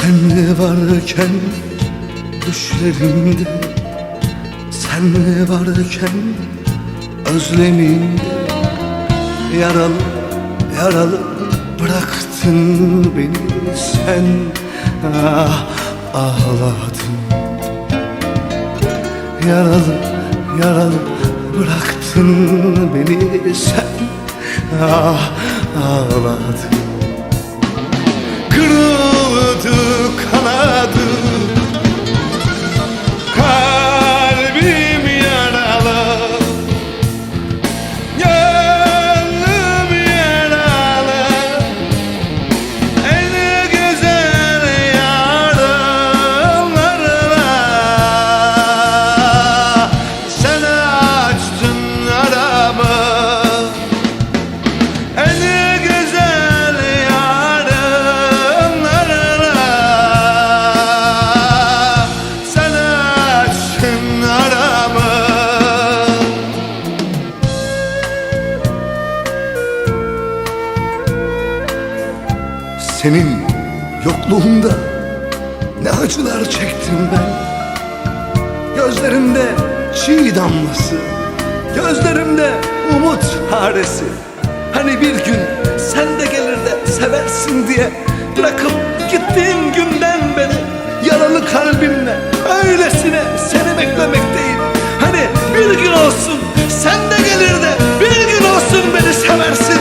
Sen varken düşlerimde, sen varken özlemimde, yaralı yaralı bıraktın beni sen. Ah, ağladım. Yaralı yaralı bıraktın beni sen. Ah, ağladım. Kırıldı kanadı, kalbim yaralı, gönlüm yaralı. En güzel yarınlarla sen açtın aramı. En güzel yarınlarla sen açtın aramı. Senin yokluğunda ne acılar çektim ben. Gözlerimde çiğ damlası, gözlerimde umut haresi. Hani bir gün sen de gelir de seversin diye bırakıp gittiğin günden beri yaralı kalbimle öylesine seni beklemekteyim. Hani bir gün olsun sen de gelir de bir gün olsun beni seversin